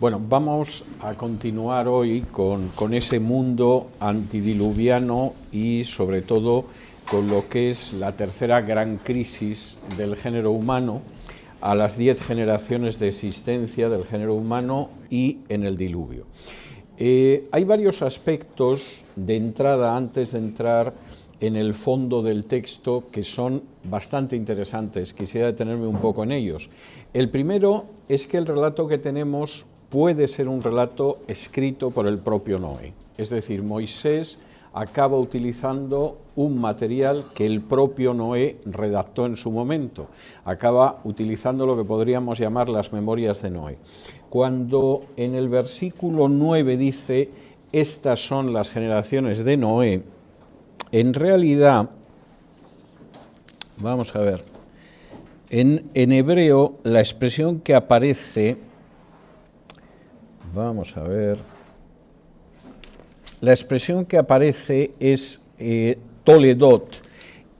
Bueno, vamos a continuar hoy con ese mundo antidiluviano y sobre todo con lo que es la tercera gran crisis del género humano a las 10 generaciones de existencia del género humano y en el diluvio. Hay varios aspectos de entrada, antes de entrar en el fondo del texto, que son bastante interesantes. Quisiera detenerme un poco en ellos. El primero es que el relato que tenemos puede ser un relato escrito por el propio Noé. Es decir, Moisés acaba utilizando un material que el propio Noé redactó en su momento. Acaba utilizando lo que podríamos llamar las memorias de Noé. Cuando en el versículo 9 dice, estas son las generaciones de Noé, en realidad, vamos a ver, en hebreo la expresión que aparece, vamos a ver, la expresión que aparece es Toledot,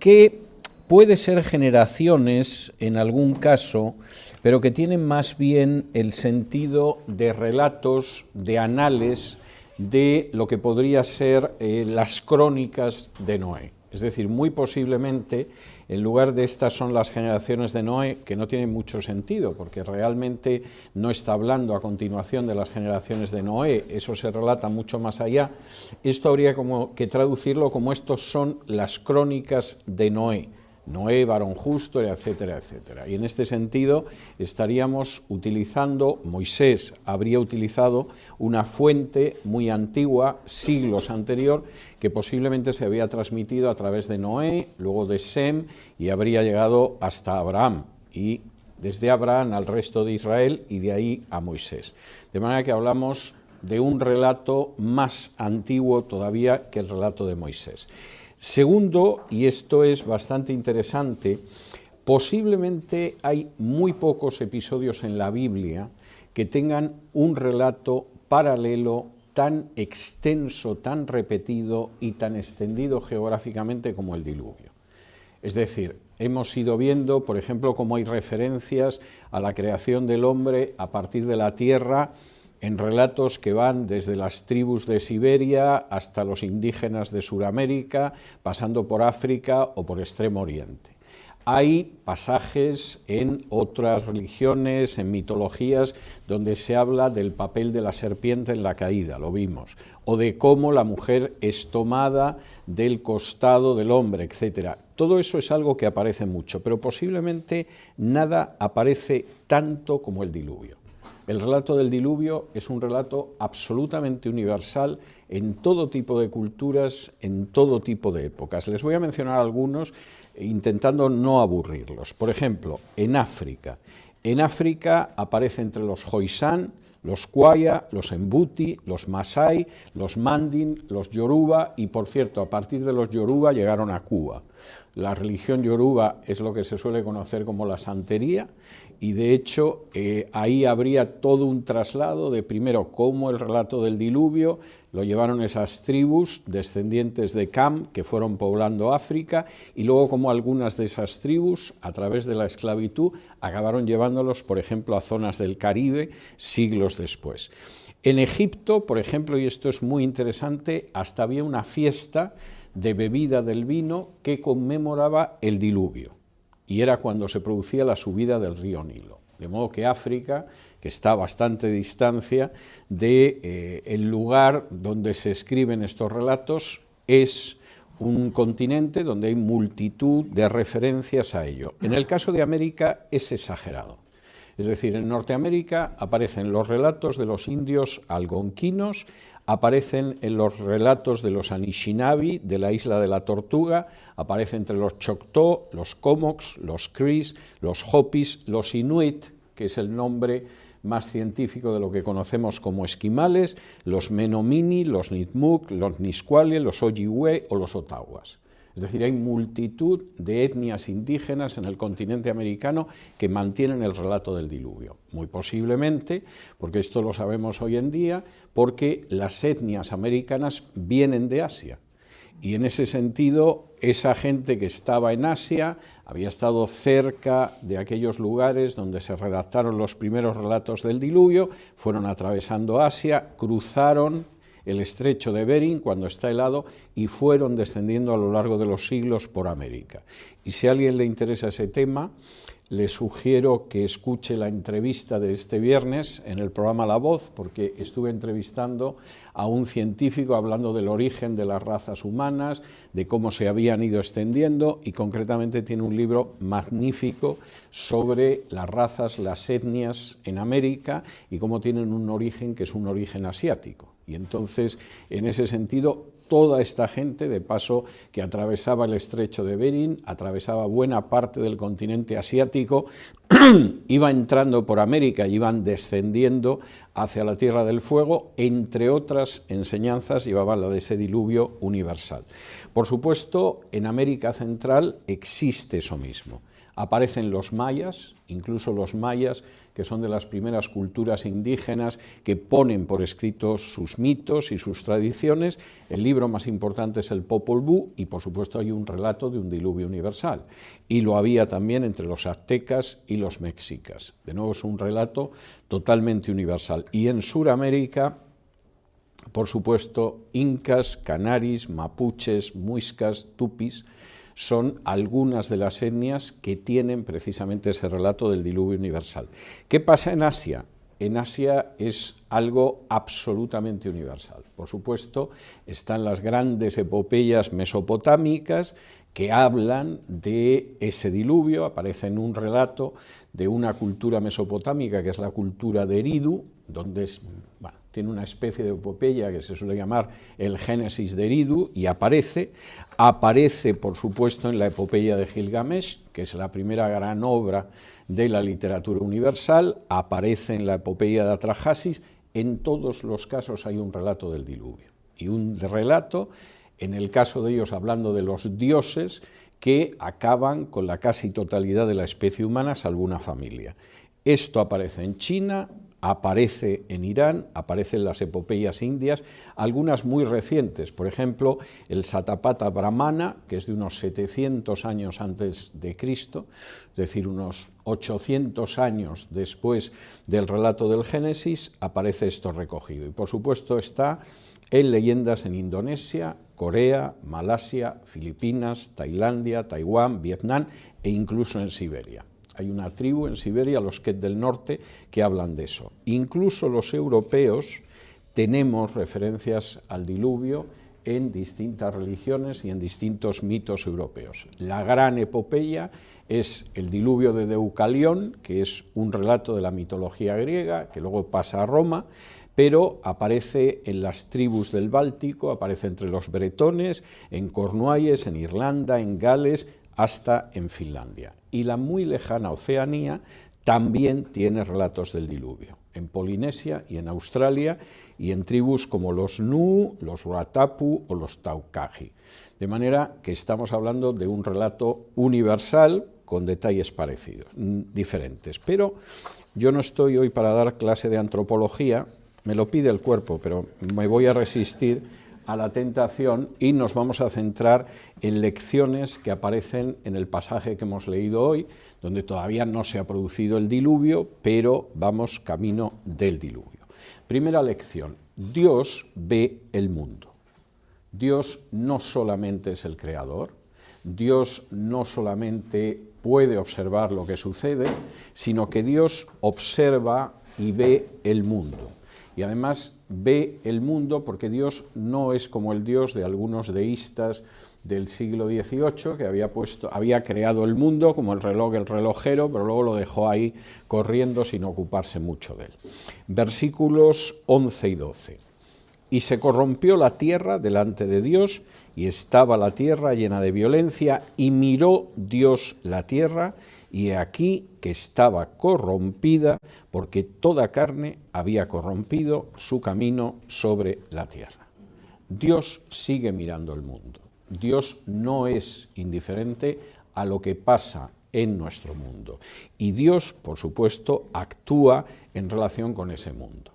que puede ser generaciones en algún caso, pero que tienen más bien el sentido de relatos, de anales, de lo que podría ser las crónicas de Noé. Es decir, muy posiblemente, en lugar de estas son las generaciones de Noé, que no tienen mucho sentido, porque realmente no está hablando a continuación de las generaciones de Noé, eso se relata mucho más allá. Esto habría como que traducirlo como estos son las crónicas de Noé. Noé, varón justo, etcétera, etcétera. Y en este sentido estaríamos utilizando, Moisés habría utilizado una fuente muy antigua, siglos anterior, que posiblemente se había transmitido a través de Noé, luego de Sem, y habría llegado hasta Abraham, y desde Abraham al resto de Israel, y de ahí a Moisés. De manera que hablamos de un relato más antiguo todavía que el relato de Moisés. Segundo, y esto es bastante interesante, posiblemente hay muy pocos episodios en la Biblia que tengan un relato paralelo tan extenso, tan repetido y tan extendido geográficamente como el diluvio. Es decir, hemos ido viendo, por ejemplo, cómo hay referencias a la creación del hombre a partir de la tierra, en relatos que van desde las tribus de Siberia hasta los indígenas de Sudamérica, pasando por África o por Extremo Oriente. Hay pasajes en otras religiones, en mitologías, donde se habla del papel de la serpiente en la caída, lo vimos, o de cómo la mujer es tomada del costado del hombre, etc. Todo eso es algo que aparece mucho, pero posiblemente nada aparece tanto como el diluvio. El relato del diluvio es un relato absolutamente universal en todo tipo de culturas, en todo tipo de épocas. Les voy a mencionar algunos intentando no aburrirlos. Por ejemplo, en África. En África aparece entre los Khoisan, los Kwaya, los Mbuti, los Masai, los Mandin, los Yoruba y, por cierto, a partir de los Yoruba llegaron a Cuba. La religión Yoruba es lo que se suele conocer como la santería y, de hecho, ahí habría todo un traslado de, primero, cómo el relato del diluvio lo llevaron esas tribus descendientes de Cam que fueron poblando África y luego cómo algunas de esas tribus, a través de la esclavitud, acabaron llevándolos, por ejemplo, a zonas del Caribe siglos después. En Egipto, por ejemplo, y esto es muy interesante, hasta había una fiesta de bebida del vino que conmemoraba el diluvio, y era cuando se producía la subida del río Nilo. De modo que África, que está a bastante distancia del lugar donde se escriben estos relatos, es un continente donde hay multitud de referencias a ello. En el caso de América es exagerado. Es decir, en Norteamérica aparecen los relatos de los indios algonquinos, aparecen en los relatos de los Anishinaabe, de la isla de la Tortuga, aparece entre los Choctaw, los Comox, los Crees, los Hopis, los Inuit, que es el nombre más científico de lo que conocemos como esquimales, los Menominee, los Nipmuc, los Nisqually, los Ojibwe o los Ottawas. Es decir, hay multitud de etnias indígenas en el continente americano que mantienen el relato del diluvio. Muy posiblemente, porque esto lo sabemos hoy en día, porque las etnias americanas vienen de Asia. Y en ese sentido, esa gente que estaba en Asia había estado cerca de aquellos lugares donde se redactaron los primeros relatos del diluvio, fueron atravesando Asia, cruzaron el estrecho de Bering cuando está helado y fueron descendiendo a lo largo de los siglos por América. Y si a alguien le interesa ese tema, le sugiero que escuche la entrevista de este viernes en el programa La Voz, porque estuve entrevistando a un científico hablando del origen de las razas humanas, de cómo se habían ido extendiendo, y concretamente tiene un libro magnífico sobre las razas, las etnias en América y cómo tienen un origen que es un origen asiático. Y entonces, en ese sentido, toda esta gente, de paso, que atravesaba el estrecho de Bering, atravesaba buena parte del continente asiático, iba entrando por América y iban descendiendo hacia la Tierra del Fuego, entre otras enseñanzas llevaban la de ese diluvio universal. Por supuesto, en América Central existe eso mismo. Aparecen los mayas, incluso los mayas, que son de las primeras culturas indígenas que ponen por escrito sus mitos y sus tradiciones. El libro más importante es el Popol Vuh y, por supuesto, hay un relato de un diluvio universal. Y lo había también entre los aztecas y los mexicas. De nuevo, es un relato totalmente universal. Y en Sudamérica, por supuesto, incas, canaris, mapuches, muiscas, tupis, son algunas de las etnias que tienen precisamente ese relato del diluvio universal. ¿Qué pasa en Asia? En Asia es algo absolutamente universal. Por supuesto, están las grandes epopeyas mesopotámicas que hablan de ese diluvio, aparece en un relato de una cultura mesopotámica que es la cultura de Eridu, donde tiene una especie de epopeya que se suele llamar el Génesis de Eridu, y aparece, por supuesto, en la epopeya de Gilgamesh, que es la primera gran obra de la literatura universal, aparece en la epopeya de Atrahasis. En todos los casos hay un relato del diluvio, y un relato, en el caso de ellos, hablando de los dioses, que acaban con la casi totalidad de la especie humana, salvo una familia. Esto aparece en China, aparece en Irán, aparece en las epopeyas indias, algunas muy recientes, por ejemplo, el Satapatha Brahmana, que es de unos 700 años antes de Cristo, es decir, unos 800 años después del relato del Génesis, aparece esto recogido. Y por supuesto está en leyendas en Indonesia, Corea, Malasia, Filipinas, Tailandia, Taiwán, Vietnam e incluso en Siberia. Hay una tribu en Siberia, los Ket del Norte, que hablan de eso. Incluso los europeos tenemos referencias al diluvio en distintas religiones y en distintos mitos europeos. La gran epopeya es el diluvio de Deucalión, que es un relato de la mitología griega, que luego pasa a Roma, pero aparece en las tribus del Báltico, aparece entre los bretones, en Cornualles, en Irlanda, en Gales, hasta en Finlandia. Y la muy lejana Oceanía también tiene relatos del diluvio, en Polinesia y en Australia, y en tribus como los Nu, los Ruatapu o los Taukaji. De manera que estamos hablando de un relato universal con detalles parecidos, diferentes. Pero yo no estoy hoy para dar clase de antropología, me lo pide el cuerpo, pero me voy a resistir a la tentación y nos vamos a centrar en lecciones que aparecen en el pasaje que hemos leído hoy, donde todavía no se ha producido el diluvio, pero vamos camino del diluvio. Primera lección: Dios ve el mundo. Dios no solamente es el creador, Dios no solamente puede observar lo que sucede, sino que Dios observa y ve el mundo. Y además ve el mundo porque Dios no es como el Dios de algunos deístas del siglo XVIII, que había creado el mundo como el relojero, pero luego lo dejó ahí corriendo sin ocuparse mucho de él. Versículos 11 y 12. Y se corrompió la tierra delante de Dios, y estaba la tierra llena de violencia, y miró Dios la tierra, y he aquí que estaba corrompida, porque toda carne había corrompido su camino sobre la tierra. Dios sigue mirando el mundo. Dios no es indiferente a lo que pasa en nuestro mundo. Y Dios, por supuesto, actúa en relación con ese mundo.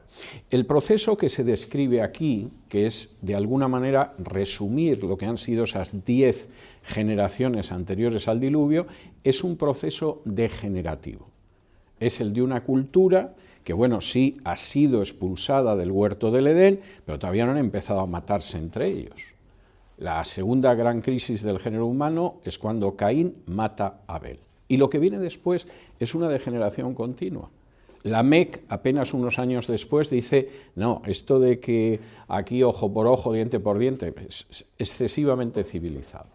El proceso que se describe aquí, que es de alguna manera resumir lo que han sido esas 10 generaciones anteriores al diluvio, es un proceso degenerativo. Es el de una cultura que, bueno, sí ha sido expulsada del huerto del Edén, pero todavía no han empezado a matarse entre ellos. La segunda gran crisis del género humano es cuando Caín mata a Abel. Y lo que viene después es una degeneración continua. Lamec, apenas unos años después, dice, no, esto de que aquí ojo por ojo, diente por diente, es excesivamente civilizado.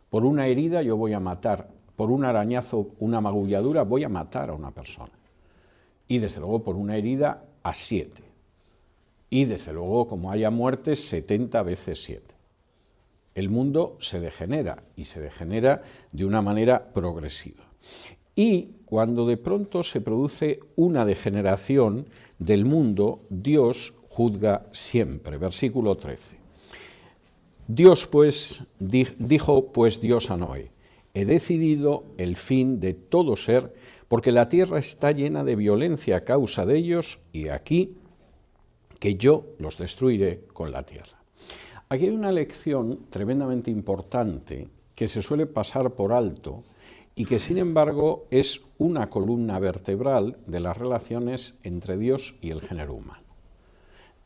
Por una herida yo voy a matar, por un arañazo, una magulladura, voy a matar a una persona. Y desde luego por una herida a 7. Y desde luego, como haya muertes, 70 veces 7. El mundo se degenera, y se degenera de una manera progresiva. Y cuando de pronto se produce una degeneración del mundo, Dios juzga siempre. Versículo 13. Dijo pues Dios a Noé, he decidido el fin de todo ser, porque la tierra está llena de violencia a causa de ellos, y aquí que yo los destruiré con la tierra. Aquí hay una lección tremendamente importante que se suele pasar por alto, y que sin embargo es una columna vertebral de las relaciones entre Dios y el género humano.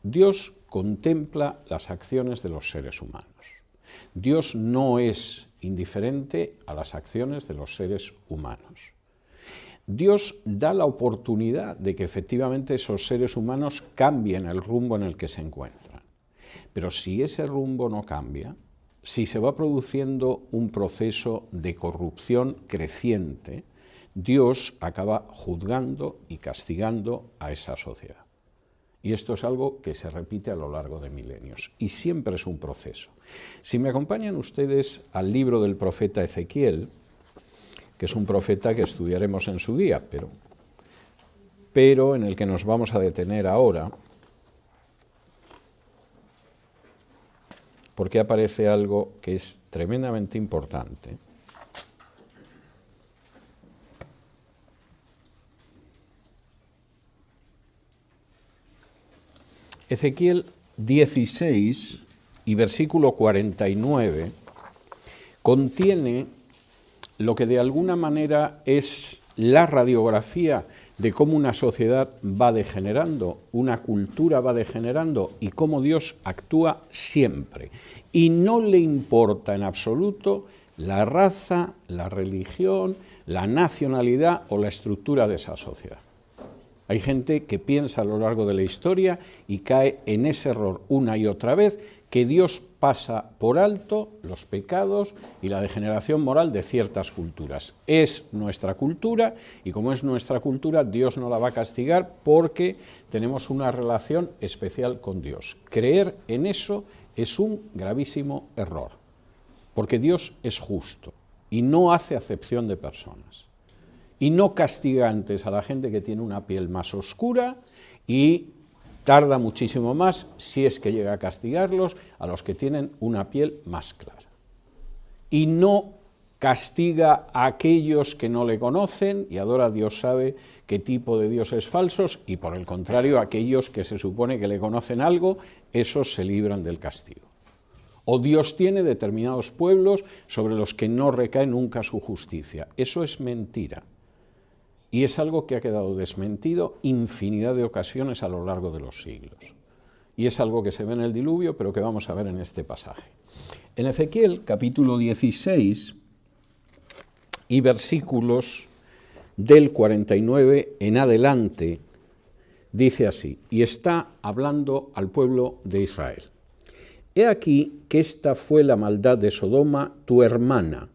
Dios contempla las acciones de los seres humanos. Dios no es indiferente a las acciones de los seres humanos. Dios da la oportunidad de que efectivamente esos seres humanos cambien el rumbo en el que se encuentran. Pero si ese rumbo no cambia, si se va produciendo un proceso de corrupción creciente, Dios acaba juzgando y castigando a esa sociedad. Y esto es algo que se repite a lo largo de milenios, y siempre es un proceso. Si me acompañan ustedes al libro del profeta Ezequiel, que es un profeta que estudiaremos en su día, pero en el que nos vamos a detener ahora, porque aparece algo que es tremendamente importante. Ezequiel 16 y versículo 49 contiene lo que de alguna manera es la radiografía de cómo una sociedad va degenerando, una cultura va degenerando y cómo Dios actúa siempre. Y no le importa en absoluto la raza, la religión, la nacionalidad o la estructura de esa sociedad. Hay gente que piensa a lo largo de la historia y cae en ese error una y otra vez, que Dios pasa por alto los pecados y la degeneración moral de ciertas culturas. Es nuestra cultura y como es nuestra cultura, Dios no la va a castigar porque tenemos una relación especial con Dios. Creer en eso es un gravísimo error, porque Dios es justo y no hace acepción de personas. Y no castiga antes a la gente que tiene una piel más oscura y tarda muchísimo más, si es que llega a castigarlos, a los que tienen una piel más clara. Y no castiga a aquellos que no le conocen, y ahora Dios sabe qué tipo de dioses falsos, y por el contrario, aquellos que se supone que le conocen algo, esos se libran del castigo. O Dios tiene determinados pueblos sobre los que no recae nunca su justicia. Eso es mentira. Y es algo que ha quedado desmentido infinidad de ocasiones a lo largo de los siglos. Y es algo que se ve en el diluvio, pero que vamos a ver en este pasaje. En Ezequiel, capítulo 16, y versículos del 49 en adelante, dice así, y está hablando al pueblo de Israel. He aquí que esta fue la maldad de Sodoma, tu hermana,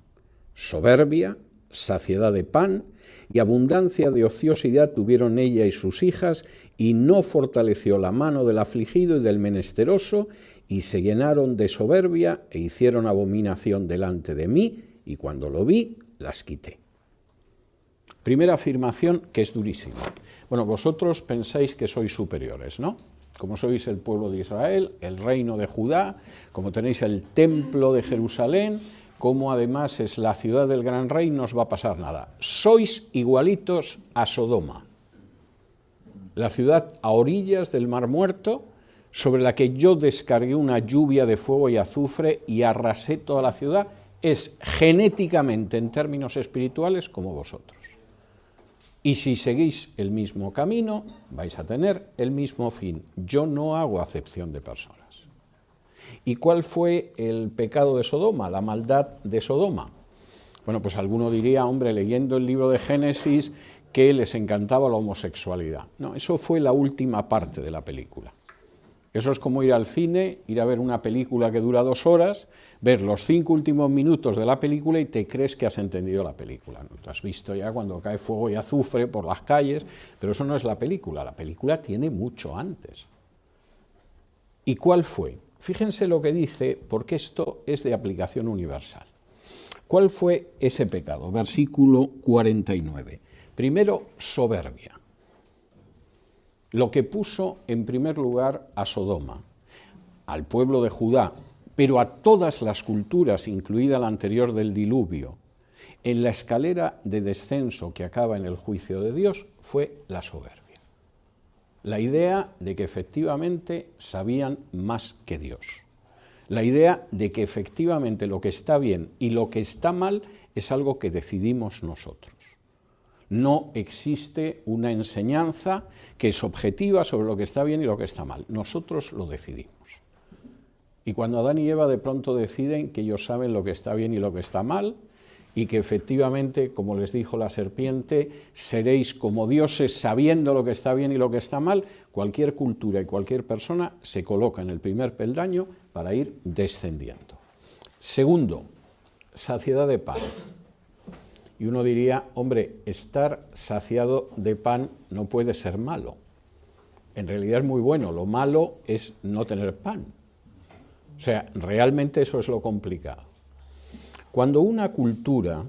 soberbia, saciedad de pan y abundancia de ociosidad tuvieron ella y sus hijas, y no fortaleció la mano del afligido y del menesteroso, y se llenaron de soberbia e hicieron abominación delante de mí, y cuando lo vi, las quité. Primera afirmación que es durísima. Bueno, vosotros pensáis que sois superiores, ¿no? Como sois el pueblo de Israel, el reino de Judá, como tenéis el templo de Jerusalén, como además es la ciudad del gran rey, no os va a pasar nada. Sois igualitos a Sodoma. La ciudad a orillas del Mar Muerto, sobre la que yo descargué una lluvia de fuego y azufre y arrasé toda la ciudad, es genéticamente, en términos espirituales, como vosotros. Y si seguís el mismo camino, vais a tener el mismo fin. Yo no hago acepción de personas. ¿Y cuál fue el pecado de Sodoma, la maldad de Sodoma? Bueno, pues alguno diría, hombre, leyendo el libro de Génesis, que les encantaba la homosexualidad. No, eso fue la última parte de la película. Eso es como ir al cine, ir a ver una película que dura 2 horas, ver los 5 últimos minutos de la película y te crees que has entendido la película. ¿No? Tú has visto ya cuando cae fuego y azufre por las calles, pero eso no es la película tiene mucho antes. ¿Y cuál fue? Fíjense lo que dice, porque esto es de aplicación universal. ¿Cuál fue ese pecado? Versículo 49. Primero, soberbia. Lo que puso en primer lugar a Sodoma, al pueblo de Judá, pero a todas las culturas, incluida la anterior del diluvio, en la escalera de descenso que acaba en el juicio de Dios, fue la soberbia. La idea de que efectivamente sabían más que Dios. La idea de que efectivamente lo que está bien y lo que está mal es algo que decidimos nosotros. No existe una enseñanza que es objetiva sobre lo que está bien y lo que está mal. Nosotros lo decidimos. Y cuando Adán y Eva de pronto deciden que ellos saben lo que está bien y lo que está mal, y que efectivamente, como les dijo la serpiente, seréis como dioses sabiendo lo que está bien y lo que está mal, cualquier cultura y cualquier persona se coloca en el primer peldaño para ir descendiendo. Segundo, saciedad de pan. Y uno diría, hombre, estar saciado de pan no puede ser malo. En realidad es muy bueno, lo malo es no tener pan. O sea, realmente eso es lo complicado. Cuando una cultura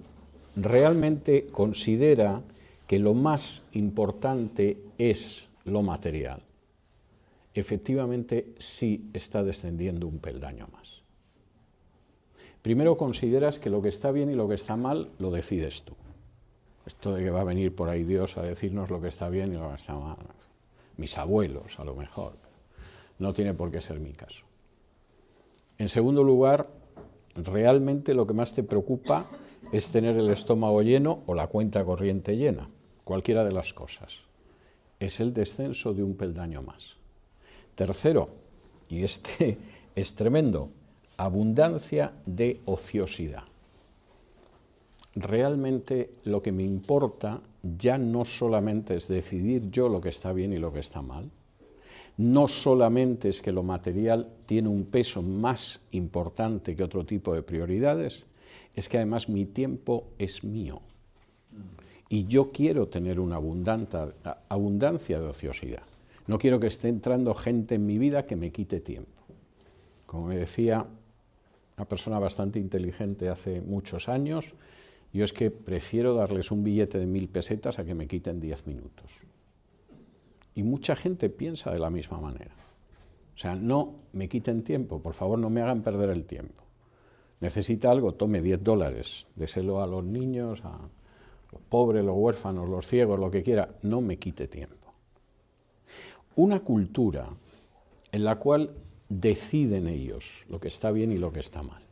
realmente considera que lo más importante es lo material, efectivamente sí está descendiendo un peldaño más. Primero consideras que lo que está bien y lo que está mal lo decides tú. Esto de que va a venir por ahí Dios a decirnos lo que está bien y lo que está mal. Mis abuelos, a lo mejor. No tiene por qué ser mi caso. En segundo lugar, realmente lo que más te preocupa es tener el estómago lleno o la cuenta corriente llena. Cualquiera de las cosas. Es el descenso de un peldaño más. Tercero, y este es tremendo, abundancia de ociosidad. Realmente lo que me importa ya no solamente es decidir yo lo que está bien y lo que está mal, no solamente es que lo material tiene un peso más importante que otro tipo de prioridades, es que además mi tiempo es mío y yo quiero tener una abundancia de ociosidad. No quiero que esté entrando gente en mi vida que me quite tiempo. Como me decía una persona bastante inteligente hace muchos años, yo es que prefiero darles un billete de 1000 pesetas a que me quiten 10 minutos. Y mucha gente piensa de la misma manera. O sea, no me quiten tiempo, por favor no me hagan perder el tiempo. Necesita algo, tome $10, déselo a los niños, a los pobres, los huérfanos, los ciegos, lo que quiera, no me quite tiempo. Una cultura en la cual deciden ellos lo que está bien y lo que está mal,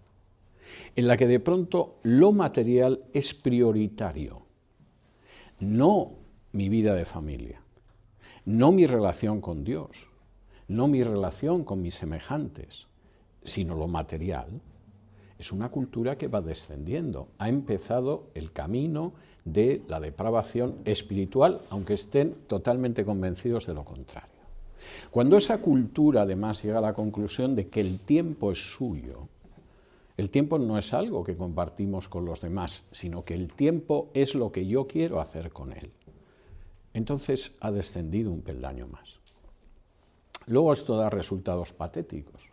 en la que de pronto lo material es prioritario, no mi vida de familia, no mi relación con Dios, no mi relación con mis semejantes, sino lo material, es una cultura que va descendiendo. Ha empezado el camino de la depravación espiritual, aunque estén totalmente convencidos de lo contrario. Cuando esa cultura además llega a la conclusión de que el tiempo es suyo, el tiempo no es algo que compartimos con los demás, sino que el tiempo es lo que yo quiero hacer con él. Entonces ha descendido un peldaño más. Luego esto da resultados patéticos,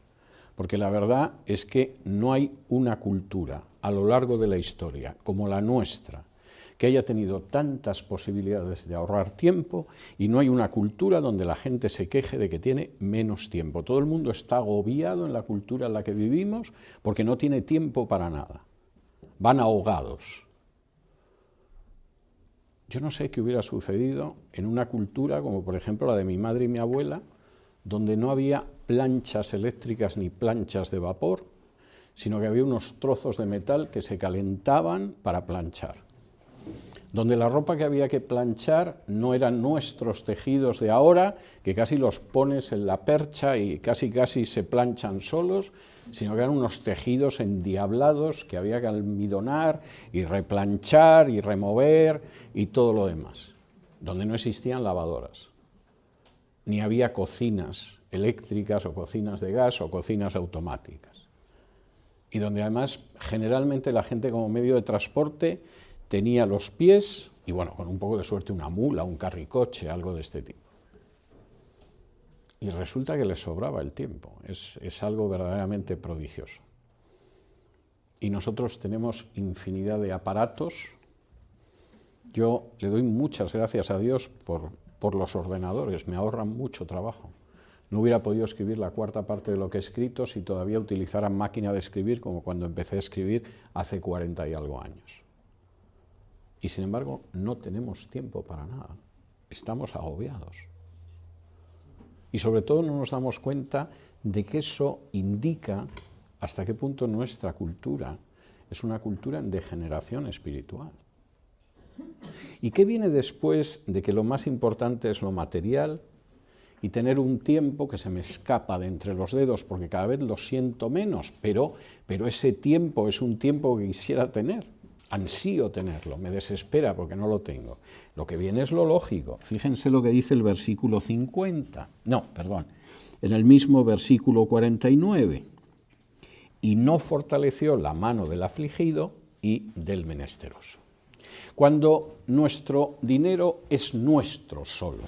porque la verdad es que no hay una cultura a lo largo de la historia como la nuestra que haya tenido tantas posibilidades de ahorrar tiempo, y no hay una cultura donde la gente se queje de que tiene menos tiempo. Todo el mundo está agobiado en la cultura en la que vivimos porque no tiene tiempo para nada. Van ahogados. Yo no sé qué hubiera sucedido en una cultura como por ejemplo la de mi madre y mi abuela, donde no había planchas eléctricas ni planchas de vapor, sino que había unos trozos de metal que se calentaban para planchar. Donde la ropa que había que planchar no eran nuestros tejidos de ahora, que casi los pones en la percha y casi se planchan solos, sino que eran unos tejidos endiablados que había que almidonar y replanchar y remover y todo lo demás. Donde no existían lavadoras, ni había cocinas eléctricas o cocinas de gas o cocinas automáticas. Y donde además generalmente la gente como medio de transporte tenía los pies y, bueno, con un poco de suerte una mula, un carricoche, algo de este tipo. Y resulta que les sobraba el tiempo, es algo verdaderamente prodigioso. Y nosotros tenemos infinidad de aparatos. Yo le doy muchas gracias a Dios por los ordenadores, me ahorran mucho trabajo. No hubiera podido escribir la cuarta parte de lo que he escrito si todavía utilizara máquina de escribir como cuando empecé a escribir hace 40 y algo años. Y sin embargo, no tenemos tiempo para nada. Estamos agobiados. Y sobre todo no nos damos cuenta de que eso indica hasta qué punto nuestra cultura es una cultura en degeneración espiritual. ¿Y qué viene después de que lo más importante es lo material y tener un tiempo que se me escapa de entre los dedos porque cada vez lo siento menos, pero ese tiempo es un tiempo que quisiera tener? Ansío tenerlo, me desespera porque no lo tengo. Lo que viene es lo lógico. Fíjense lo que dice el versículo 50. No, perdón, en el mismo versículo 49. Y no fortaleció la mano del afligido y del menesteroso. Cuando nuestro dinero es nuestro solo,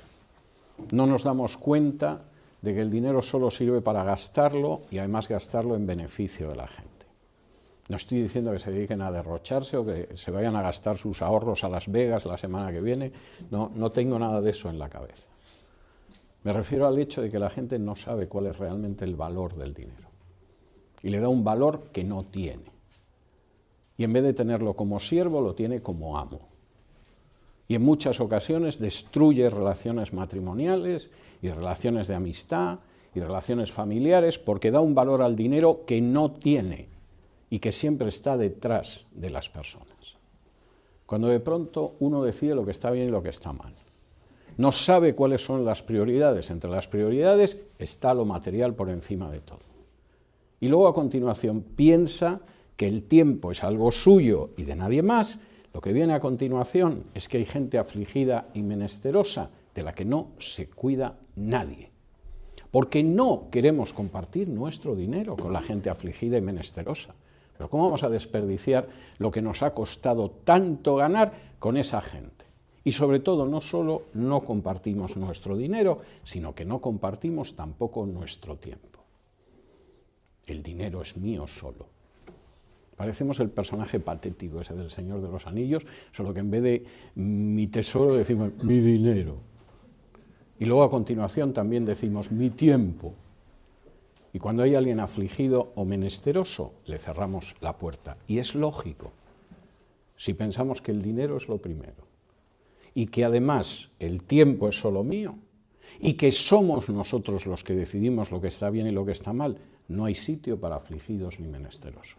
no nos damos cuenta de que el dinero solo sirve para gastarlo y además gastarlo en beneficio de la gente. No estoy diciendo que se dediquen a derrocharse o que se vayan a gastar sus ahorros a Las Vegas la semana que viene. No tengo nada de eso en la cabeza. Me refiero al hecho de que la gente no sabe cuál es realmente el valor del dinero. Y le da un valor que no tiene. Y en vez de tenerlo como siervo, lo tiene como amo. Y en muchas ocasiones destruye relaciones matrimoniales y relaciones de amistad y relaciones familiares porque da un valor al dinero que no tiene y que siempre está detrás de las personas. Cuando de pronto uno decide lo que está bien y lo que está mal. No sabe cuáles son las prioridades. Entre las prioridades está lo material por encima de todo. Y luego a continuación piensa que el tiempo es algo suyo y de nadie más. Lo que viene a continuación es que hay gente afligida y menesterosa de la que no se cuida nadie. Porque no queremos compartir nuestro dinero con la gente afligida y menesterosa. Pero ¿cómo vamos a desperdiciar lo que nos ha costado tanto ganar con esa gente? Y sobre todo, no solo no compartimos nuestro dinero, sino que no compartimos tampoco nuestro tiempo. El dinero es mío solo. Parecemos el personaje patético ese del Señor de los Anillos, solo que en vez de mi tesoro decimos mi dinero. Y luego a continuación también decimos mi tiempo. Y cuando hay alguien afligido o menesteroso, le cerramos la puerta. Y es lógico, si pensamos que el dinero es lo primero, y que además el tiempo es solo mío, y que somos nosotros los que decidimos lo que está bien y lo que está mal, no hay sitio para afligidos ni menesterosos.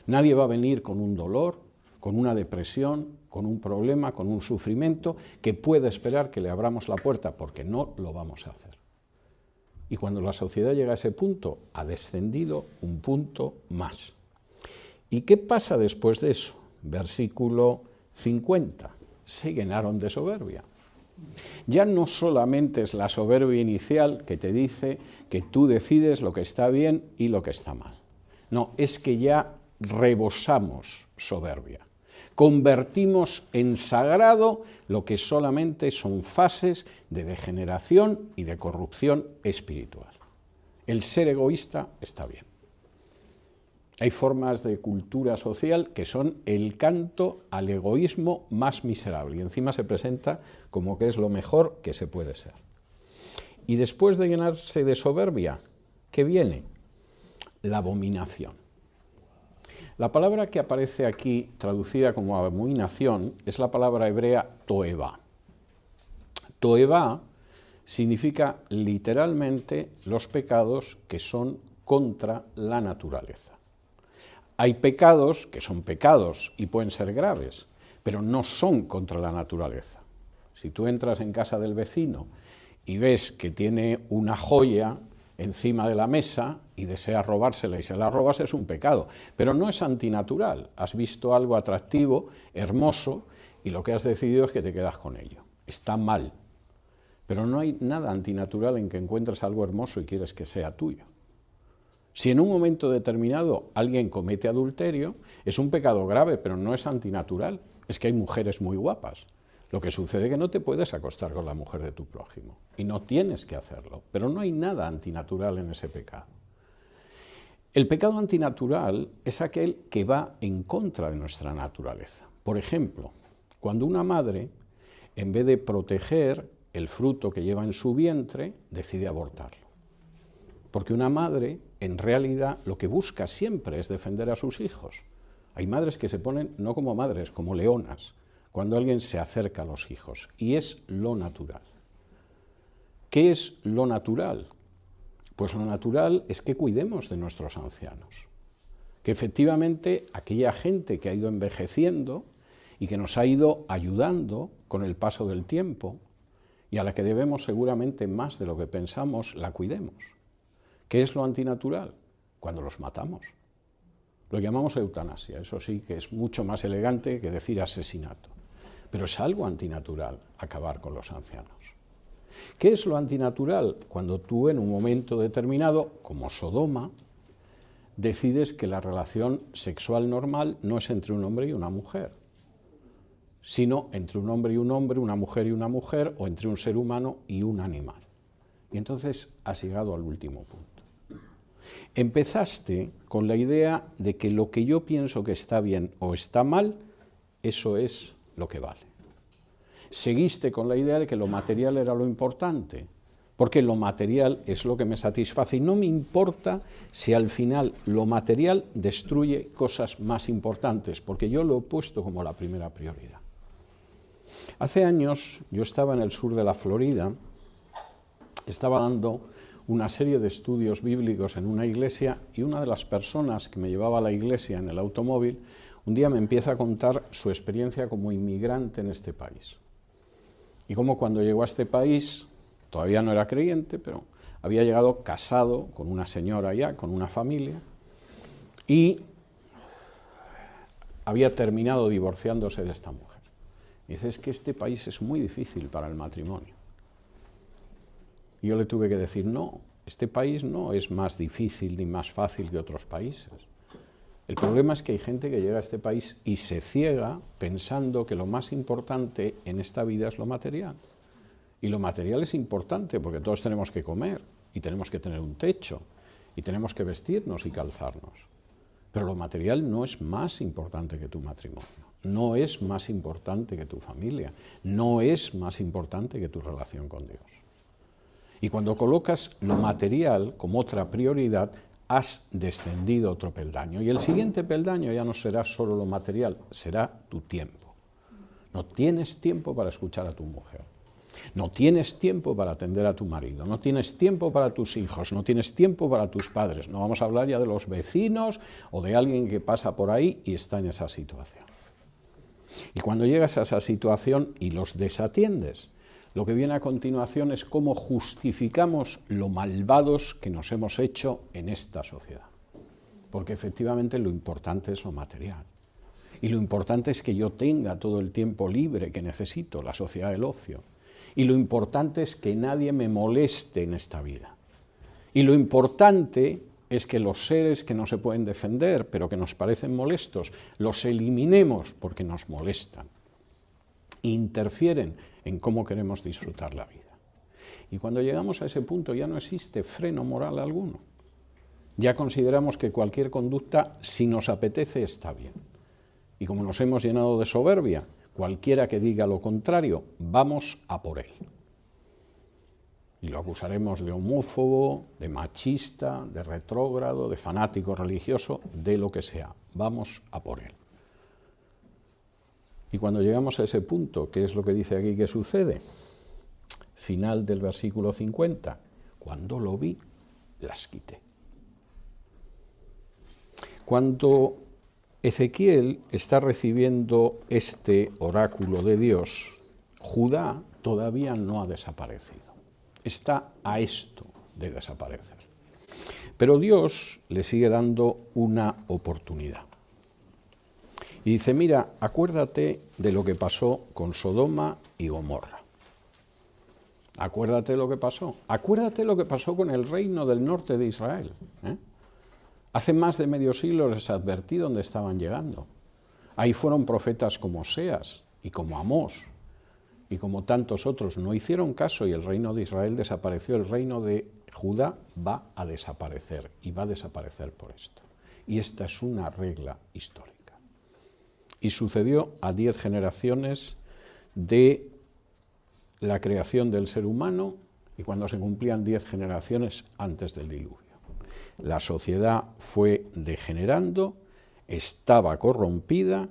Nadie va a venir con un dolor, con una depresión, con un problema, con un sufrimiento, que pueda esperar que le abramos la puerta, porque no lo vamos a hacer. Y cuando la sociedad llega a ese punto, ha descendido un punto más. ¿Y qué pasa después de eso? Versículo 50. Se llenaron de soberbia. Ya no solamente es la soberbia inicial que te dice que tú decides lo que está bien y lo que está mal. No, es que ya rebosamos soberbia. Convertimos en sagrado lo que solamente son fases de degeneración y de corrupción espiritual. El ser egoísta está bien. Hay formas de cultura social que son el canto al egoísmo más miserable y encima se presenta como que es lo mejor que se puede ser. Y después de llenarse de soberbia, ¿qué viene? La abominación. La palabra que aparece aquí, traducida como abominación, es la palabra hebrea toeva. Toeva significa literalmente los pecados que son contra la naturaleza. Hay pecados que son pecados y pueden ser graves, pero no son contra la naturaleza. Si tú entras en casa del vecino y ves que tiene una joya encima de la mesa y deseas robársela y se la robas, es un pecado, pero no es antinatural. Has visto algo atractivo, hermoso, y lo que has decidido es que te quedas con ello. Está mal, pero no hay nada antinatural en que encuentres algo hermoso y quieres que sea tuyo. Si en un momento determinado alguien comete adulterio, es un pecado grave, pero no es antinatural. Es que hay mujeres muy guapas. Lo que sucede es que no te puedes acostar con la mujer de tu prójimo y no tienes que hacerlo, pero no hay nada antinatural en ese pecado. El pecado antinatural es aquel que va en contra de nuestra naturaleza. Por ejemplo, cuando una madre, en vez de proteger el fruto que lleva en su vientre, decide abortarlo. Porque una madre, en realidad, lo que busca siempre es defender a sus hijos. Hay madres que se ponen, no como madres, como leonas, cuando alguien se acerca a los hijos, y es lo natural. ¿Qué es lo natural? Pues lo natural es que cuidemos de nuestros ancianos, que efectivamente aquella gente que ha ido envejeciendo y que nos ha ido ayudando con el paso del tiempo y a la que debemos seguramente más de lo que pensamos, la cuidemos. ¿Qué es lo antinatural? Cuando los matamos. Lo llamamos eutanasia, eso sí que es mucho más elegante que decir asesinato. Pero es algo antinatural acabar con los ancianos. ¿Qué es lo antinatural? Cuando tú en un momento determinado, como Sodoma, decides que la relación sexual normal no es entre un hombre y una mujer, sino entre un hombre y un hombre, una mujer y una mujer, o entre un ser humano y un animal. Y entonces has llegado al último punto. Empezaste con la idea de que lo que yo pienso que está bien o está mal, eso es lo que vale. Seguiste con la idea de que lo material era lo importante, porque lo material es lo que me satisface y no me importa si al final lo material destruye cosas más importantes, porque yo lo he puesto como la primera prioridad. Hace años yo estaba en el sur de la Florida, estaba dando una serie de estudios bíblicos en una iglesia y una de las personas que me llevaba a la iglesia en el automóvil un día me empieza a contar su experiencia como inmigrante en este país. Y cómo cuando llegó a este país, todavía no era creyente, pero había llegado casado con una señora ya, con una familia, y había terminado divorciándose de esta mujer. Y dice, es que este país es muy difícil para el matrimonio. Y yo le tuve que decir, no, este país no es más difícil ni más fácil que otros países. El problema es que hay gente que llega a este país y se ciega pensando que lo más importante en esta vida es lo material. Y lo material es importante porque todos tenemos que comer y tenemos que tener un techo y tenemos que vestirnos y calzarnos. Pero lo material no es más importante que tu matrimonio, no es más importante que tu familia, no es más importante que tu relación con Dios. Y cuando colocas lo material como otra prioridad, has descendido otro peldaño. Y el siguiente peldaño ya no será solo lo material, será tu tiempo. No tienes tiempo para escuchar a tu mujer. No tienes tiempo para atender a tu marido. No tienes tiempo para tus hijos. No tienes tiempo para tus padres. No vamos a hablar ya de los vecinos o de alguien que pasa por ahí y está en esa situación. Y cuando llegas a esa situación y los desatiendes, lo que viene a continuación es cómo justificamos lo malvados que nos hemos hecho en esta sociedad. Porque efectivamente lo importante es lo material. Y lo importante es que yo tenga todo el tiempo libre que necesito, la sociedad del ocio. Y lo importante es que nadie me moleste en esta vida. Y lo importante es que los seres que no se pueden defender, pero que nos parecen molestos, los eliminemos porque nos molestan. Interfieren en cómo queremos disfrutar la vida. Y cuando llegamos a ese punto ya no existe freno moral alguno. Ya consideramos que cualquier conducta, si nos apetece, está bien. Y como nos hemos llenado de soberbia, cualquiera que diga lo contrario, vamos a por él. y lo acusaremos de homófobo, de machista, de retrógrado, de fanático religioso, de lo que sea. Vamos a por él. Y cuando llegamos a ese punto, ¿qué es lo que dice aquí que sucede? Final del versículo 50. Cuando lo vi, las quité. Cuando Ezequiel está recibiendo este oráculo de Dios, Judá todavía no ha desaparecido. Está a esto de desaparecer. Pero Dios le sigue dando una oportunidad. Y dice, mira, acuérdate de lo que pasó con Sodoma y Gomorra. Acuérdate de lo que pasó. Acuérdate de lo que pasó con el reino del norte de Israel. Hace más de medio siglo les advertí dónde estaban llegando. Ahí fueron profetas como Oseas y como Amós y como tantos otros. No hicieron caso y el reino de Israel desapareció. El reino de Judá va a desaparecer y va a desaparecer por esto. Y esta es una regla histórica. Y sucedió a 10 generaciones de la creación del ser humano y cuando se cumplían 10 generaciones antes del diluvio. La sociedad fue degenerando, estaba corrompida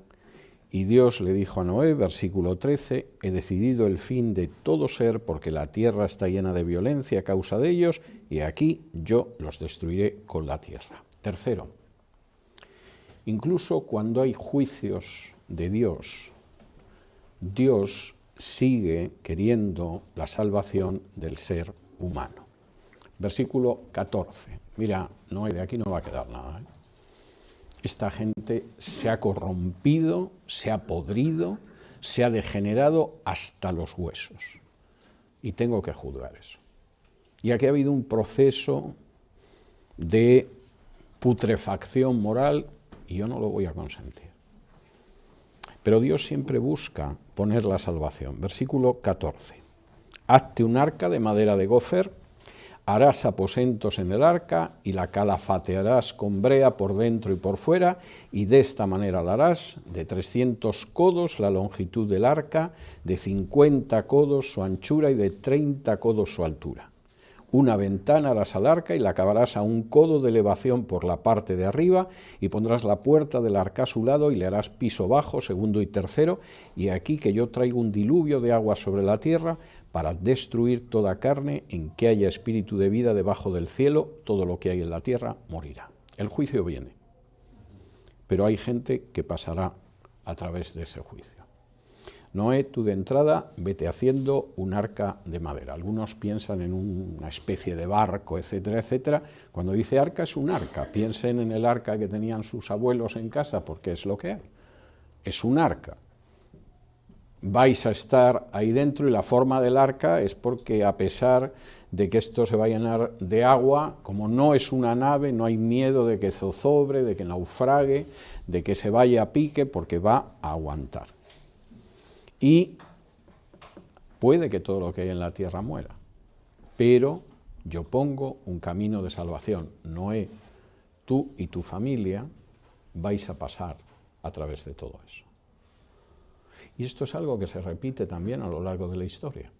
y Dios le dijo a Noé, versículo 13, he decidido el fin de todo ser porque la tierra está llena de violencia a causa de ellos y aquí yo los destruiré con la tierra. Tercero, incluso cuando hay juicios de Dios, Dios sigue queriendo la salvación del ser humano. Versículo 14. Mira, no, de aquí no va a quedar nada. Esta gente se ha corrompido, se ha podrido, se ha degenerado hasta los huesos. Y tengo que juzgar eso. Y aquí ha habido un proceso de putrefacción moral y yo no lo voy a consentir. Pero Dios siempre busca poner la salvación. Versículo 14. Hazte un arca de madera de gofer, harás aposentos en el arca y la calafatearás con brea por dentro y por fuera, y de esta manera la harás, de 300 codos la longitud del arca, de 50 codos su anchura y de 30 codos su altura. Una ventana harás al arca y la acabarás a 1 codo de elevación por la parte de arriba y pondrás la puerta del arca a su lado y le harás piso bajo, segundo y tercero, y aquí que yo traigo un diluvio de agua sobre la tierra para destruir toda carne en que haya espíritu de vida debajo del cielo, todo lo que hay en la tierra morirá. El juicio viene, pero hay gente que pasará a través de ese juicio. Noé, tú de entrada, vete haciendo un arca de madera. Algunos piensan en una especie de barco, etcétera, etcétera. Cuando dice arca, es un arca. Piensen en el arca que tenían sus abuelos en casa, porque es lo que hay. Es un arca. Vais a estar ahí dentro y la forma del arca es porque a pesar de que esto se va a llenar de agua, como no es una nave, no hay miedo de que zozobre, de que naufrague, de que se vaya a pique, porque va a aguantar. Y puede que todo lo que hay en la tierra muera, pero yo pongo un camino de salvación. Noé, tú y tu familia vais a pasar a través de todo eso. Y esto es algo que se repite también a lo largo de la historia.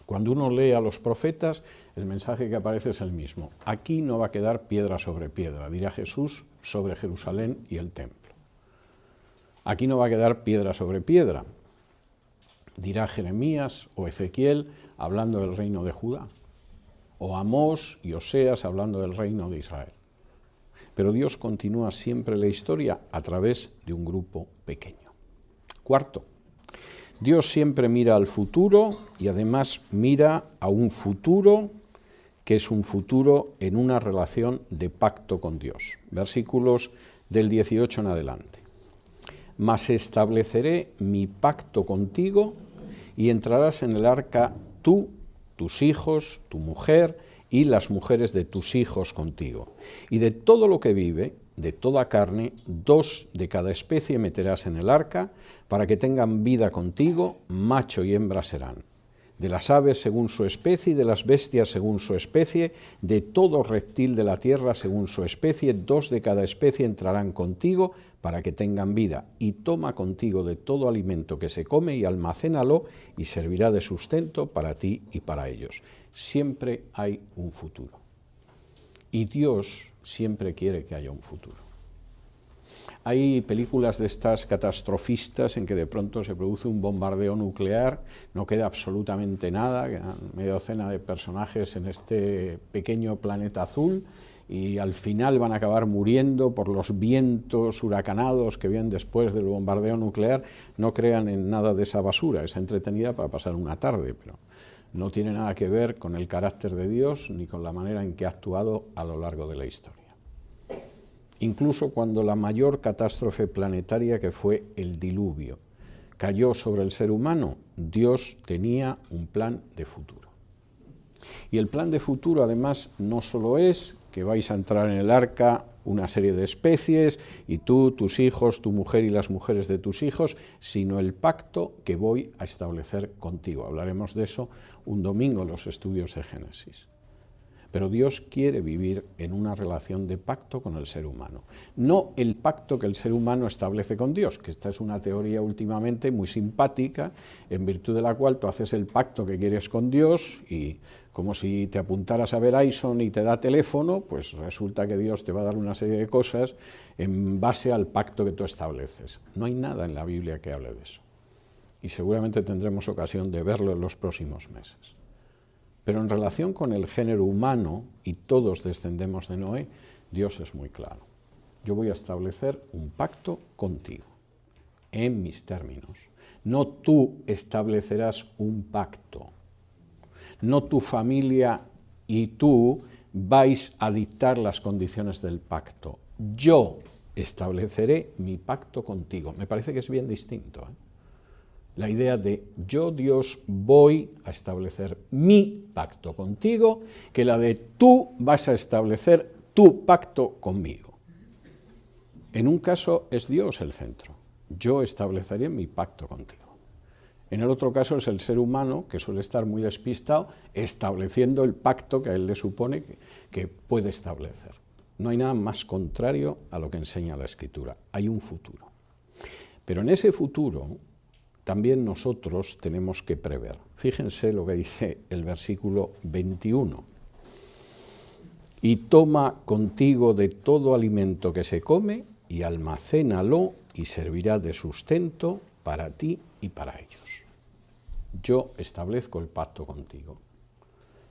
Cuando uno lee a los profetas, el mensaje que aparece es el mismo. Aquí no va a quedar piedra sobre piedra, dirá Jesús sobre Jerusalén y el templo. Aquí no va a quedar piedra sobre piedra, dirá Jeremías o Ezequiel hablando del reino de Judá, o Amós y Oseas hablando del reino de Israel. Pero Dios continúa siempre la historia a través de un grupo pequeño. Cuarto, Dios siempre mira al futuro y además mira a un futuro que es un futuro en una relación de pacto con Dios. Versículos del 18 en adelante. Mas estableceré mi pacto contigo y entrarás en el arca tú, tus hijos, tu mujer y las mujeres de tus hijos contigo. Y de todo lo que vive, de toda carne, 2 de cada especie meterás en el arca para que tengan vida contigo, macho y hembra serán. de las aves según su especie y de las bestias según su especie, de todo reptil de la tierra según su especie, 2 de cada especie entrarán contigo para que tengan vida, y toma contigo de todo alimento que se come y almacénalo, y servirá de sustento para ti y para ellos. Siempre hay un futuro. Y Dios siempre quiere que haya un futuro. Hay películas de estas catastrofistas en que de pronto se produce un bombardeo nuclear, no queda absolutamente nada, quedan media docena de personajes en este pequeño planeta azul y al final van a acabar muriendo por los vientos huracanados que vienen después del bombardeo nuclear. No crean en nada de esa basura, es entretenida para pasar una tarde, pero no tiene nada que ver con el carácter de Dios ni con la manera en que ha actuado a lo largo de la historia. Incluso cuando la mayor catástrofe planetaria, que fue el diluvio, cayó sobre el ser humano, Dios tenía un plan de futuro. Y el plan de futuro, además, no solo es que vais a entrar en el arca una serie de especies, y tú, tus hijos, tu mujer y las mujeres de tus hijos, sino el pacto que voy a establecer contigo. Hablaremos de eso un domingo en los estudios de Génesis. Pero Dios quiere vivir en una relación de pacto con el ser humano. No el pacto que el ser humano establece con Dios, que esta es una teoría últimamente muy simpática, en virtud de la cual tú haces el pacto que quieres con Dios y como si te apuntaras a Verizon y te da teléfono, pues resulta que Dios te va a dar una serie de cosas en base al pacto que tú estableces. No hay nada en la Biblia que hable de eso. Y seguramente tendremos ocasión de verlo en los próximos meses. Pero en relación con el género humano, y todos descendemos de Noé, Dios es muy claro. Yo voy a establecer un pacto contigo, en mis términos. No tú establecerás un pacto. No tu familia y tú vais a dictar las condiciones del pacto. Yo estableceré mi pacto contigo. Me parece que es bien distinto, ¿eh? La idea de yo, Dios, voy a establecer mi pacto contigo, que la de tú vas a establecer tu pacto conmigo. En un caso es Dios el centro. Yo estableceré mi pacto contigo. En el otro caso es el ser humano, que suele estar muy despistado, estableciendo el pacto que a él le supone que puede establecer. No hay nada más contrario a lo que enseña la Escritura. Hay un futuro. Pero en ese futuro también nosotros tenemos que prever. Fíjense lo que dice el versículo 21. Y toma contigo de todo alimento que se come y almacénalo y servirá de sustento para ti y para ellos. Yo establezco el pacto contigo.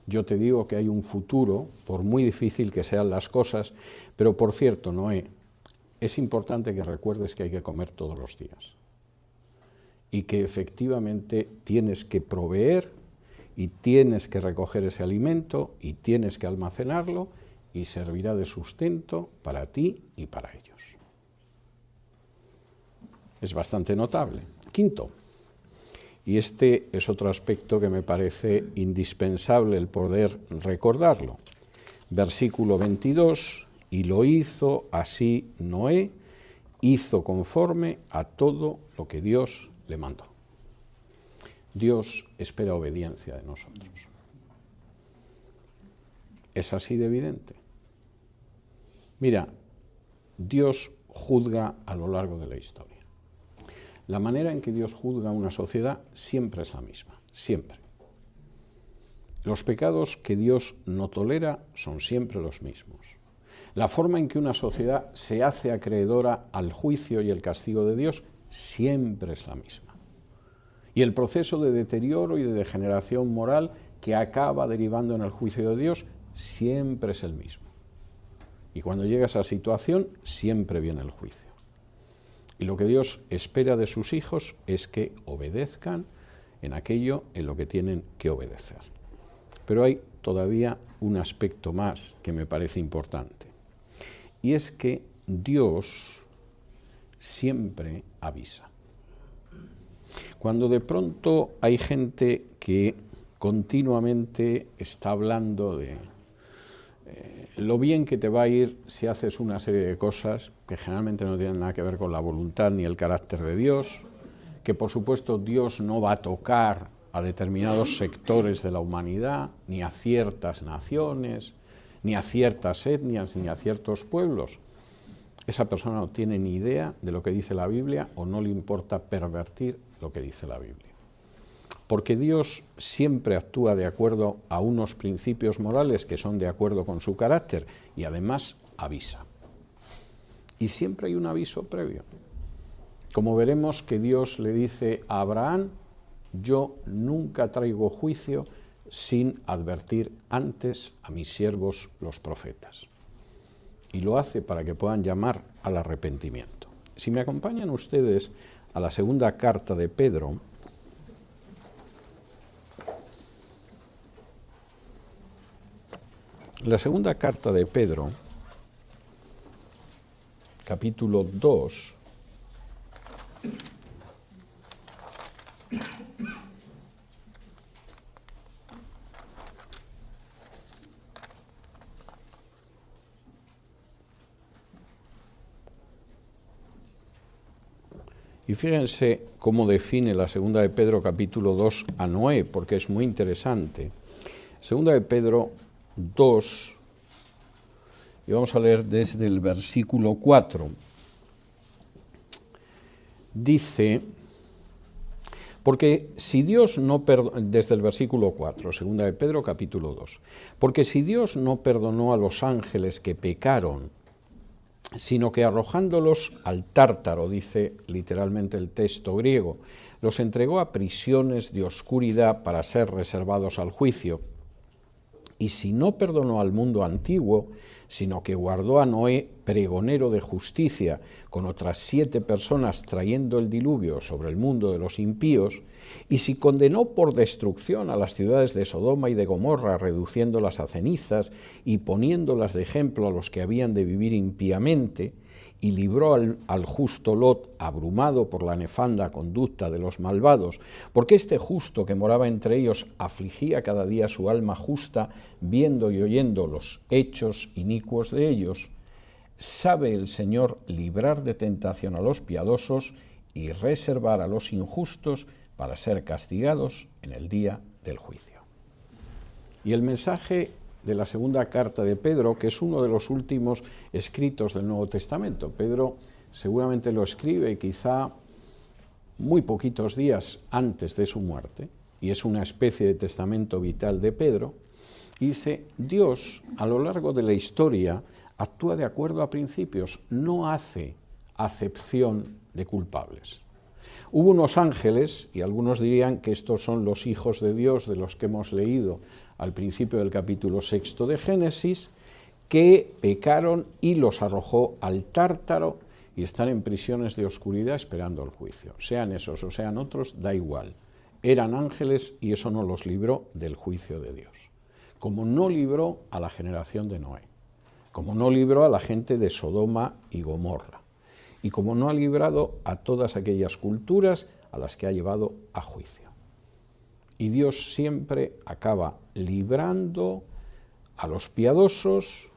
Yo te digo que hay un futuro, por muy difícil que sean las cosas, pero por cierto, Noé, es importante que recuerdes que hay que comer todos los días. Y que efectivamente tienes que proveer y tienes que recoger ese alimento y tienes que almacenarlo y servirá de sustento para ti y para ellos. Es bastante notable. Quinto, y este es otro aspecto que me parece indispensable el poder recordarlo. Versículo 22, y lo hizo así Noé, hizo conforme a todo lo que Dios le mandó. Dios espera obediencia de nosotros. Es así de evidente. Mira, Dios juzga a lo largo de la historia. La manera en que Dios juzga a una sociedad siempre es la misma, siempre. Los pecados que Dios no tolera son siempre los mismos. La forma en que una sociedad se hace acreedora al juicio y el castigo de Dios siempre es la misma. Y el proceso de deterioro y de degeneración moral que acaba derivando en el juicio de Dios siempre es el mismo. Y cuando llega esa situación, siempre viene el juicio. Y lo que Dios espera de sus hijos es que obedezcan en aquello en lo que tienen que obedecer. Pero hay todavía un aspecto más que me parece importante. Y es que Dios siempre avisa. Cuando de pronto hay gente que continuamente está hablando de lo bien que te va a ir si haces una serie de cosas que generalmente no tienen nada que ver con la voluntad ni el carácter de Dios, que por supuesto Dios no va a tocar a determinados sectores de la humanidad, ni a ciertas naciones, ni a ciertas etnias, ni a ciertos pueblos. Esa persona no tiene ni idea de lo que dice la Biblia o no le importa pervertir lo que dice la Biblia. Porque Dios siempre actúa de acuerdo a unos principios morales que son de acuerdo con su carácter y además avisa. Y siempre hay un aviso previo. Como veremos que Dios le dice a Abraham, yo nunca traigo juicio sin advertir antes a mis siervos los profetas. Y lo hace para que puedan llamar al arrepentimiento. Si me acompañan ustedes a la segunda carta de Pedro, la segunda carta de Pedro, capítulo 2, y fíjense cómo define la segunda de Pedro capítulo 2 a Noé, porque es muy interesante. Segunda de Pedro 2, y vamos a leer desde el versículo 4. Dice, porque si Dios no desde el versículo 4, segunda de Pedro capítulo 2, porque si Dios no perdonó a los ángeles que pecaron, sino que arrojándolos al Tártaro, dice literalmente el texto griego, los entregó a prisiones de oscuridad para ser reservados al juicio. Y si no perdonó al mundo antiguo, sino que guardó a Noé, pregonero de justicia, con otras 7 personas trayendo el diluvio sobre el mundo de los impíos, y si condenó por destrucción a las ciudades de Sodoma y de Gomorra, reduciéndolas a cenizas y poniéndolas de ejemplo a los que habían de vivir impíamente, y libró al justo Lot, abrumado por la nefanda conducta de los malvados, porque este justo que moraba entre ellos afligía cada día su alma justa, viendo y oyendo los hechos inicuos de ellos, sabe el Señor librar de tentación a los piadosos y reservar a los injustos para ser castigados en el día del juicio. Y el mensaje de la segunda carta de Pedro, que es uno de los últimos escritos del Nuevo Testamento. Pedro seguramente lo escribe quizá muy poquitos días antes de su muerte, y es una especie de testamento vital de Pedro, y dice, Dios a lo largo de la historia actúa de acuerdo a principios, no hace acepción de culpables. Hubo unos ángeles, y algunos dirían que estos son los hijos de Dios de los que hemos leído al principio del capítulo 6 de Génesis, que pecaron y los arrojó al Tártaro y están en prisiones de oscuridad esperando el juicio. Sean esos o sean otros, da igual. Eran ángeles y eso no los libró del juicio de Dios. Como no libró a la generación de Noé, como no libró a la gente de Sodoma y Gomorra, y como no ha librado a todas aquellas culturas a las que ha llevado a juicio. Y Dios siempre acaba librando a los piadosos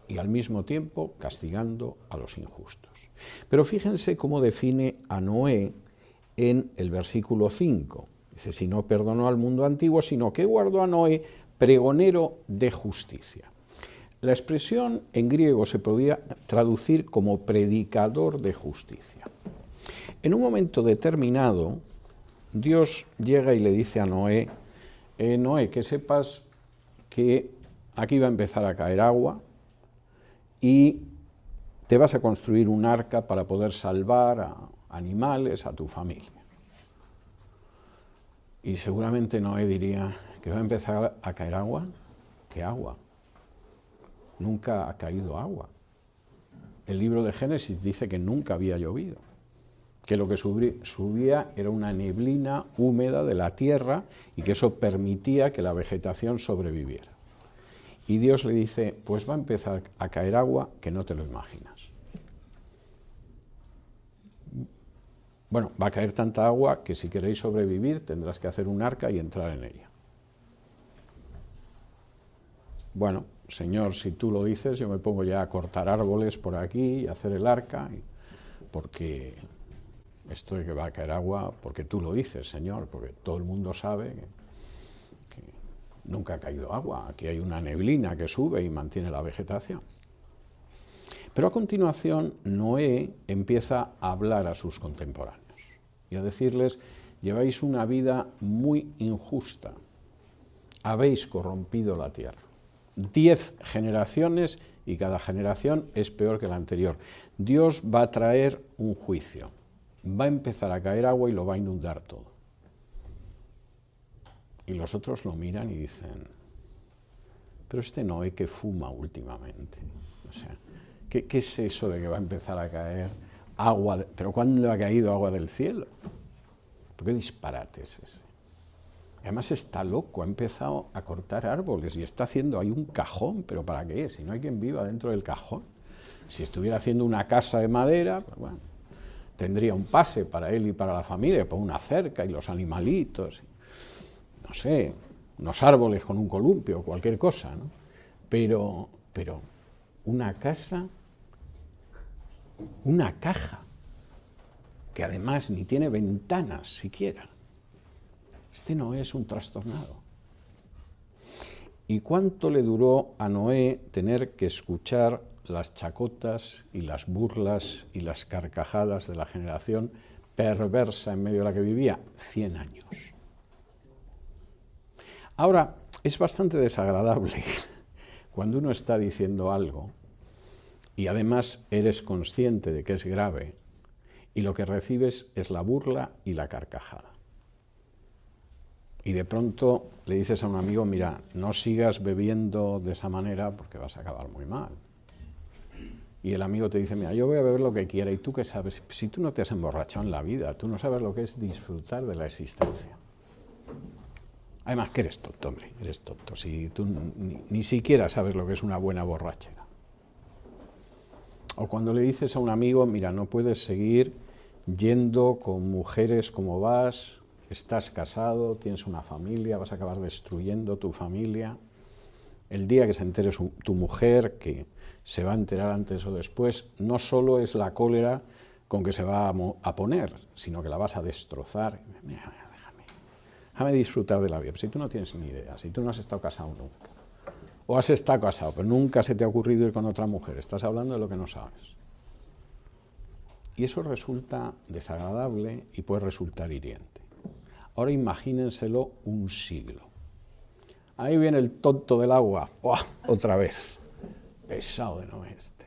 y al mismo tiempo castigando a los injustos. Pero fíjense cómo define a Noé en el versículo 5. Dice, si no perdonó al mundo antiguo, sino que guardó a Noé pregonero de justicia. La expresión en griego se podía traducir como predicador de justicia. En un momento determinado, Dios llega y le dice a Noé, Noé, que sepas que aquí va a empezar a caer agua y te vas a construir un arca para poder salvar a animales, a tu familia. Y seguramente Noé diría, ¿que va a empezar a caer agua? ¿Qué agua? Nunca ha caído agua. El libro de Génesis dice que nunca había llovido, que lo que subía era una neblina húmeda de la tierra y que eso permitía que la vegetación sobreviviera. Y Dios le dice, pues va a empezar a caer agua que no te lo imaginas. Bueno, va a caer tanta agua que si queréis sobrevivir tendrás que hacer un arca y entrar en ella. Bueno, Señor, si tú lo dices, yo me pongo ya a cortar árboles por aquí y hacer el arca, porque esto de que va a caer agua, porque tú lo dices, Señor, porque todo el mundo sabe que nunca ha caído agua, aquí hay una neblina que sube y mantiene la vegetación. Pero a continuación Noé empieza a hablar a sus contemporáneos y a decirles: lleváis una vida muy injusta, habéis corrompido la tierra. 10 generaciones y cada generación es peor que la anterior. Dios va a traer un juicio, va a empezar a caer agua y lo va a inundar todo. Y los otros lo miran y dicen: pero este Noé que fuma últimamente, o sea, ¿qué es eso de que va a empezar a caer agua? ¿Pero cuándo ha caído agua del cielo? ¿Pero qué disparate es ese? Además está loco, ha empezado a cortar árboles y está haciendo ahí un cajón, ¿pero para qué? Si no hay quien viva dentro del cajón. Si estuviera haciendo una casa de madera, pues bueno, tendría un pase para él y para la familia, por una cerca y los animalitos, no sé, unos árboles con un columpio o cualquier cosa, ¿no? Pero una casa, una caja, que además ni tiene ventanas siquiera. Este Noé es un trastornado. ¿Y cuánto le duró a Noé tener que escuchar las chacotas y las burlas y las carcajadas de la generación perversa en medio de la que vivía? 100 años. Ahora, es bastante desagradable cuando uno está diciendo algo y además eres consciente de que es grave y lo que recibes es la burla y la carcajada. Y de pronto le dices a un amigo: mira, no sigas bebiendo de esa manera porque vas a acabar muy mal. Y el amigo te dice: mira, yo voy a beber lo que quiera. ¿Y tú qué sabes? Si tú no te has emborrachado en la vida, tú no sabes lo que es disfrutar de la existencia. Además, que eres tonto, hombre, eres tonto. Si tú ni siquiera sabes lo que es una buena borrachera. O cuando le dices a un amigo: mira, no puedes seguir yendo con mujeres como vas, estás casado, tienes una familia, vas a acabar destruyendo tu familia. El día que se entere tu mujer, que se va a enterar antes o después, no solo es la cólera con que se va a poner, sino que la vas a destrozar. Déjame disfrutar de la vida. Si tú no tienes ni idea, si tú no has estado casado nunca, o has estado casado, pero nunca se te ha ocurrido ir con otra mujer, estás hablando de lo que no sabes. Y eso resulta desagradable y puede resultar hiriente. Ahora imagínenselo un siglo. Ahí viene el tonto del agua, ¡buah!, otra vez. Pesado de Noé este.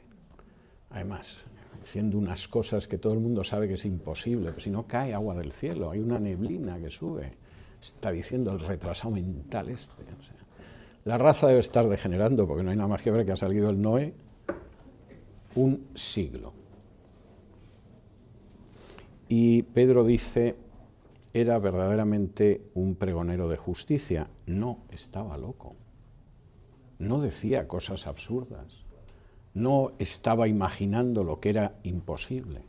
Además, haciendo unas cosas que todo el mundo sabe que es imposible, pero si no cae agua del cielo, hay una neblina que sube. Está diciendo el retrasado mental este. O sea, la raza debe estar degenerando, porque no hay nada más que ver que ha salido el Noé un siglo. Y Pedro dice: era verdaderamente un pregonero de justicia. No, estaba loco. No decía cosas absurdas. No estaba imaginando lo que era imposible.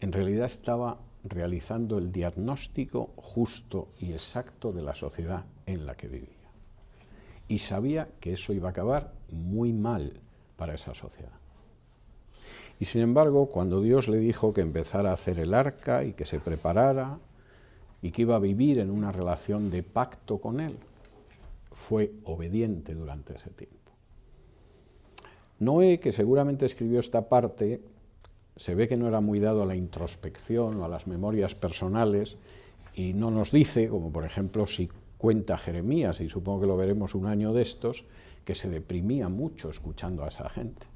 En realidad estaba realizando el diagnóstico justo y exacto de la sociedad en la que vivía. Y sabía que eso iba a acabar muy mal para esa sociedad. Y sin embargo, cuando Dios le dijo que empezara a hacer el arca y que se preparara y que iba a vivir en una relación de pacto con él, fue obediente durante ese tiempo. Noé, que seguramente escribió esta parte, se ve que no era muy dado a la introspección o a las memorias personales y no nos dice, como por ejemplo si cuenta Jeremías, y supongo que lo veremos un año de estos, que se deprimía mucho escuchando a esa gente.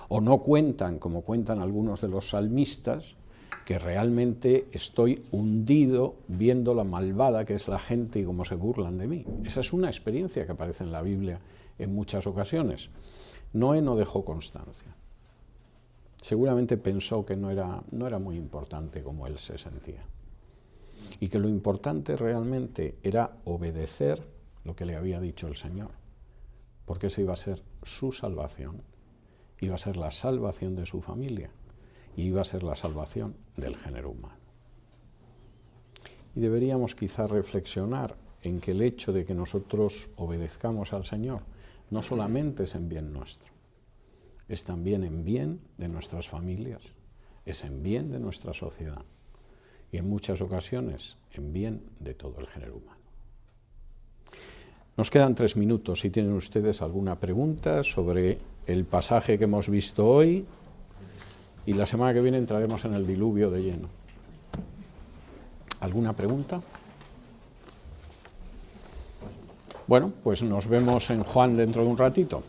O no cuentan, como cuentan algunos de los salmistas, que realmente estoy hundido viendo la malvada que es la gente y cómo se burlan de mí. Esa es una experiencia que aparece en la Biblia en muchas ocasiones. Noé no dejó constancia. Seguramente pensó que no era muy importante como él se sentía. Y que lo importante realmente era obedecer lo que le había dicho el Señor. Porque esa iba a ser su salvación, iba a ser la salvación de su familia y iba a ser la salvación del género humano. Y deberíamos quizá reflexionar en que el hecho de que nosotros obedezcamos al Señor no solamente es en bien nuestro, es también en bien de nuestras familias, es en bien de nuestra sociedad y en muchas ocasiones en bien de todo el género humano. Nos quedan 3 minutos. Si tienen ustedes alguna pregunta sobre el pasaje que hemos visto hoy, y la semana que viene entraremos en el diluvio de lleno. ¿Alguna pregunta? Bueno, pues nos vemos en Juan dentro de un ratito.